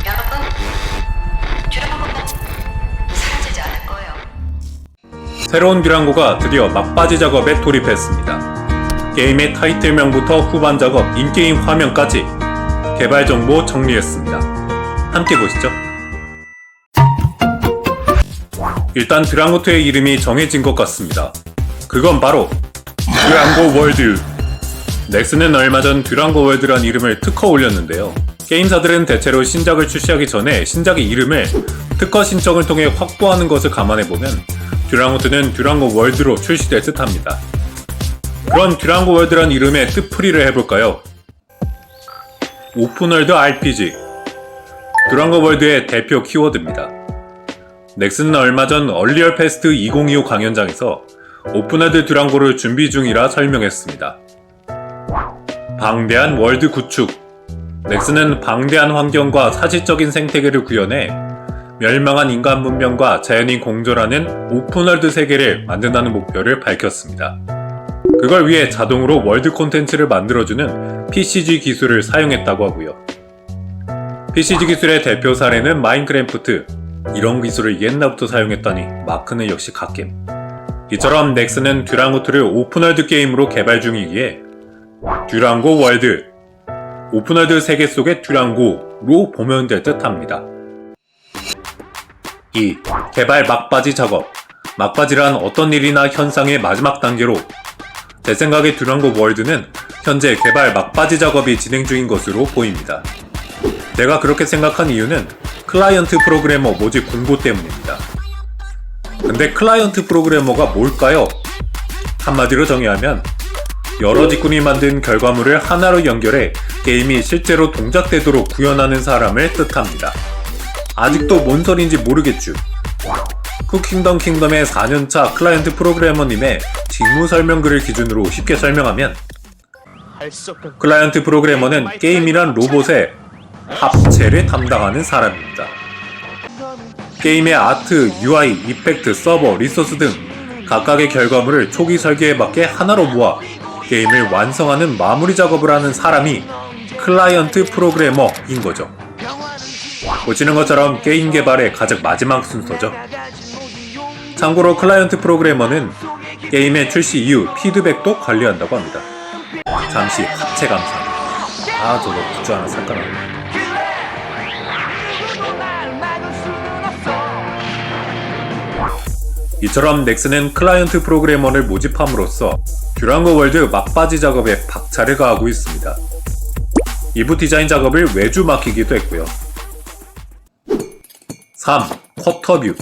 여러분, 듀랑고는 사라지지 않을 거예요. 새로운 듀랑고가 드디어 막바지 작업에 돌입했습니다. 게임의 타이틀명부터 후반 작업, 인게임 화면까지 개발 정보 정리했습니다. 함께 보시죠. 일단 듀랑고2의 이름이 정해진 것 같습니다. 그건 바로 듀랑고 월드. 넥슨은 얼마 전 듀랑고 월드란 이름을 특허 올렸는데요. 게임사들은 대체로 신작을 출시하기 전에 신작의 이름을 특허 신청을 통해 확보하는 것을 감안해보면 듀랑고2는 듀랑고 월드로 출시될 듯 합니다. 그럼 듀랑고 월드란 이름의 뜻풀이를 해볼까요? 오픈월드 RPG, 듀랑고 월드의 대표 키워드입니다. 넥슨은 얼마 전 얼리얼 페스트 2025 강연장에서 오픈월드 듀랑고를 준비 중이라 설명했습니다. 방대한 월드 구축. 넥슨은 방대한 환경과 사실적인 생태계를 구현해 멸망한 인간 문명과 자연이 공존하는 오픈월드 세계를 만든다는 목표를 밝혔습니다. 그걸 위해 자동으로 월드 콘텐츠를 만들어주는 PCG 기술을 사용했다고 하고요. PCG 기술의 대표 사례는 마인크래프트. 이런 기술을 옛날부터 사용했다니 마크는 역시 갓겜. 이처럼 넥슨은 듀랑고2를 오픈월드 게임으로 개발 중이기에 듀랑고 월드, 오픈월드 세계 속의 듀랑고로 보면 될 듯 합니다. 2. 개발 막바지 작업. 막바지란 어떤 일이나 현상의 마지막 단계로, 제 생각에 듀랑고 월드는 현재 개발 막바지 작업이 진행 중인 것으로 보입니다. 제가 그렇게 생각한 이유는 클라이언트 프로그래머 모집 공고 때문입니다. 근데 클라이언트 프로그래머가 뭘까요? 한마디로 정의하면 여러 직군이 만든 결과물을 하나로 연결해 게임이 실제로 동작되도록 구현하는 사람을 뜻합니다. 아직도 뭔 소린지 모르겠죠. 쿠킹덤 킹덤의 4년차 클라이언트 프로그래머님의 직무 설명글을 기준으로 쉽게 설명하면 클라이언트 프로그래머는 게임이란 로봇의 합체를 담당하는 사람입니다. 게임의 아트, UI, 이펙트, 서버, 리소스 등 각각의 결과물을 초기 설계에 맞게 하나로 모아 게임을 완성하는 마무리 작업을 하는 사람이 클라이언트 프로그래머인 거죠. 보시는 것처럼 게임 개발의 가장 마지막 순서죠. 참고로 클라이언트 프로그래머는 게임의 출시 이후 피드백도 관리한다고 합니다. 잠시 합체 감사. 저거 굿즈 하나 살까나. 이처럼 넥슨은 클라이언트 프로그래머를 모집함으로써 듀랑고 월드 막바지 작업에 박차를 가하고 있습니다. 2부 디자인 작업을 외주 맡기기도 했고요. 3. 쿼터뷰.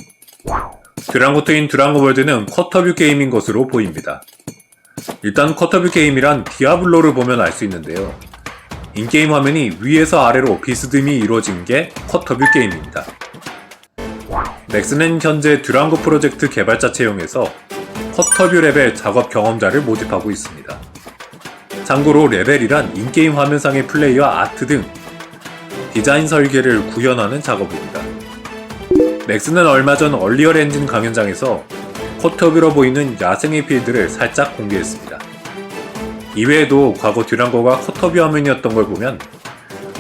듀랑고2인 듀랑고 월드는 쿼터뷰 게임인 것으로 보입니다. 일단 쿼터뷰 게임이란 디아블로를 보면 알 수 있는데요. 인게임 화면이 위에서 아래로 비스듬히 이루어진 게 쿼터뷰 게임입니다. 넥슨은 현재 듀랑고 프로젝트 개발자 채용에서 쿼터뷰 레벨 작업 경험자를 모집하고 있습니다. 참고로 레벨이란 인게임 화면상의 플레이와 아트 등 디자인 설계를 구현하는 작업입니다. 넥슨은 얼마 전 얼리얼 엔진 강연장에서 쿼터뷰로 보이는 야생의 필드를 살짝 공개했습니다. 이외에도 과거 듀랑고가 쿼터뷰 화면이었던 걸 보면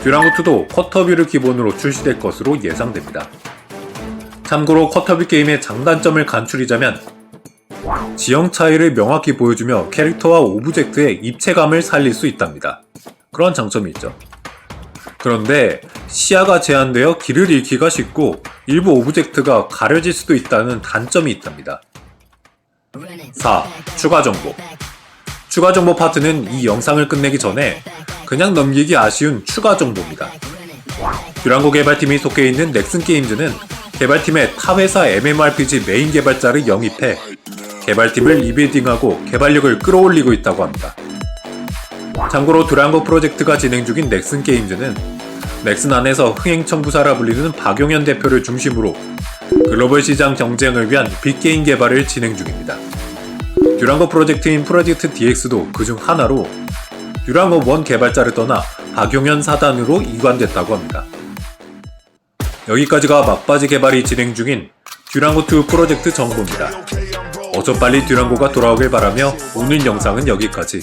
듀랑고2도 쿼터뷰를 기본으로 출시될 것으로 예상됩니다. 참고로 쿼터뷰 게임의 장단점을 간추리자면 지형 차이를 명확히 보여주며 캐릭터와 오브젝트의 입체감을 살릴 수 있답니다. 그런 장점이 있죠. 그런데 시야가 제한되어 길을 잃기가 쉽고 일부 오브젝트가 가려질 수도 있다는 단점이 있답니다. 4. 추가 정보. 추가 정보 파트는 이 영상을 끝내기 전에 그냥 넘기기 아쉬운 추가 정보입니다. 듀랑고 개발팀이 속해 있는 넥슨 게임즈는 개발팀의 타회사 MMORPG 메인 개발자를 영입해 개발팀을 리빌딩하고 개발력을 끌어올리고 있다고 합니다. 참고로 듀랑고 프로젝트가 진행 중인 넥슨 게임즈는 넥슨 안에서 흥행청부사라 불리는 박용현 대표를 중심으로 글로벌 시장 경쟁을 위한 빅게임 개발을 진행 중입니다. 듀랑고 프로젝트인 프로젝트 DX도 그중 하나로 듀랑고 1 개발자를 떠나 박용현 사단으로 이관됐다고 합니다. 여기까지가 막바지 개발이 진행 중인 듀랑고2 프로젝트 정보입니다. 어서 빨리 듀랑고가 돌아오길 바라며 오늘 영상은 여기까지.